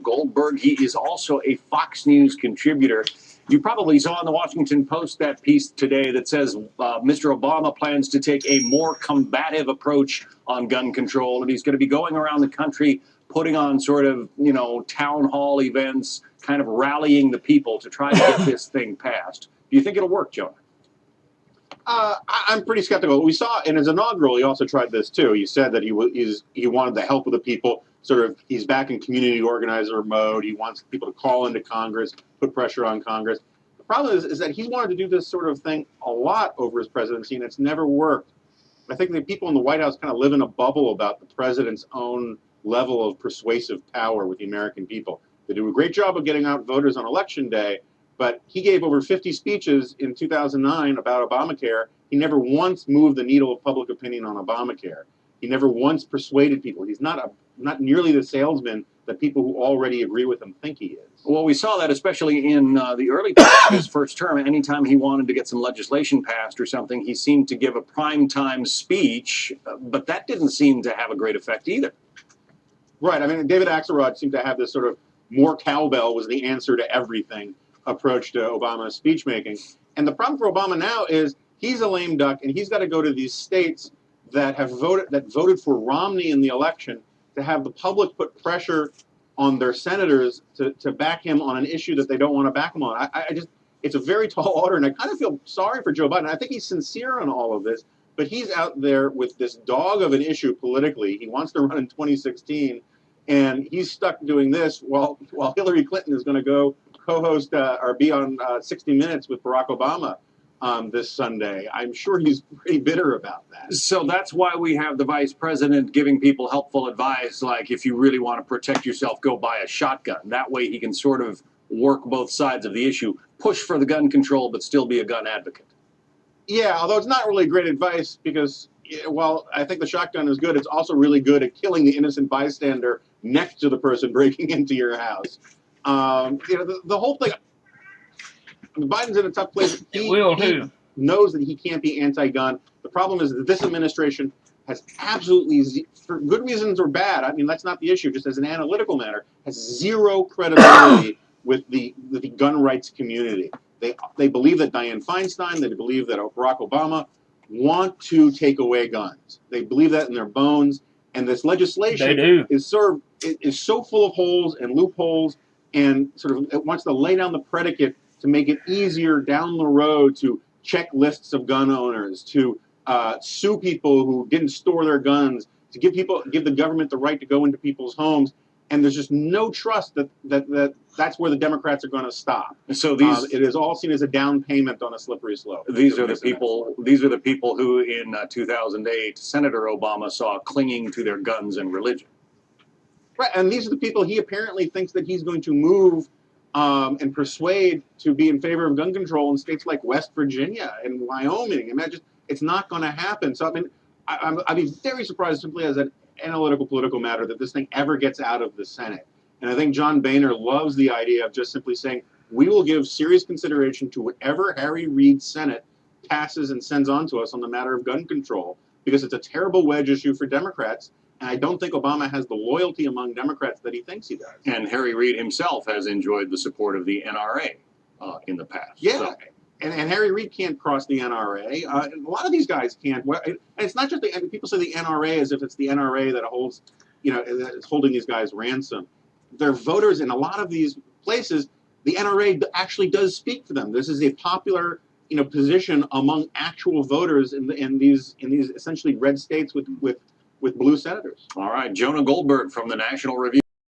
Goldberg. He is also a Fox News contributor. You probably saw in the Washington Post that piece today that says Mr. Obama plans to take a more combative approach on gun control, and he's going to be going around the country putting on sort of, town hall events, kind of rallying the people to try to get this thing passed. Do you think it'll work, Jonah? I'm pretty skeptical. We saw in his inaugural, he also tried this too. He said that he wanted the help of the people. Sort of, he's back in community organizer mode. He wants people to call into Congress, put pressure on Congress. The problem is that he wanted to do this sort of thing a lot over his presidency, and it's never worked. I think the people in the White House kind of live in a bubble about the president's own level of persuasive power with the American people. They do a great job of getting out voters on Election Day, but he gave over 50 speeches in 2009 about Obamacare. He never once moved the needle of public opinion on Obamacare. He never once persuaded people. He's not nearly the salesman that people who already agree with him think he is. Well, we saw that especially in the early part of his first term. Anytime he wanted to get some legislation passed or something, he seemed to give a primetime speech, but that didn't seem to have a great effect either. Right. I mean, David Axelrod seemed to have this sort of more cowbell was the answer to everything approach to Obama's speech making. And the problem for Obama now is he's a lame duck, and he's got to go to these states that voted for Romney in the election to have the public put pressure on their senators to back him on an issue that they don't want to back him on. It's a very tall order, and I kind of feel sorry for Joe Biden. I think he's sincere on all of this, but he's out there with this dog of an issue politically. He wants to run in 2016, and he's stuck doing this while Hillary Clinton is going to go co-host or be on 60 Minutes with Barack Obama this Sunday. I'm sure he's pretty bitter about that. So that's why we have the vice president giving people helpful advice, like if you really want to protect yourself, go buy a shotgun. That way he can sort of work both sides of the issue, push for the gun control, but still be a gun advocate. Yeah, although it's not really great advice because, while I think the shotgun is good, it's also really good at killing the innocent bystander next to the person breaking into your house. The whole thing, Biden's in a tough place. He knows that he can't be anti-gun. The problem is that this administration has absolutely, for good reasons or bad, I mean, that's not the issue, just as an analytical matter, has zero credibility with the gun rights community. They believe that Dianne Feinstein, they believe that Barack Obama want to take away guns. They believe that in their bones, and this legislation is so full of holes and loopholes, and sort of it wants to lay down the predicate to make it easier down the road to check lists of gun owners, to sue people who didn't store their guns, to give the government the right to go into people's homes. And there's just no trust that's where the Democrats are going to stop. So it is all seen as a down payment on a slippery slope. These are the people who in 2008 Senator Obama saw clinging to their guns and religion. Right, and these are the people he apparently thinks that he's going to move and persuade to be in favor of gun control in states like West Virginia and Wyoming. I mean, it's not going to happen. So I mean, I'd be very surprised, simply as an analytical political matter, that this thing ever gets out of the Senate. And I think John Boehner loves the idea of just simply saying, we will give serious consideration to whatever Harry Reid's Senate passes and sends on to us on the matter of gun control, because it's a terrible wedge issue for Democrats. And I don't think Obama has the loyalty among Democrats that he thinks he does. And Harry Reid himself has enjoyed the support of the NRA in the past. Yeah, so. and Harry Reid can't cross the NRA. A lot of these guys can't. And it's not just people say the NRA as if it's the NRA that holds, is holding these guys ransom. Their voters in a lot of these places, the NRA actually does speak for them. This is a popular, position among actual voters in these essentially red states with blue senators. All right, Jonah Goldberg from the National Review.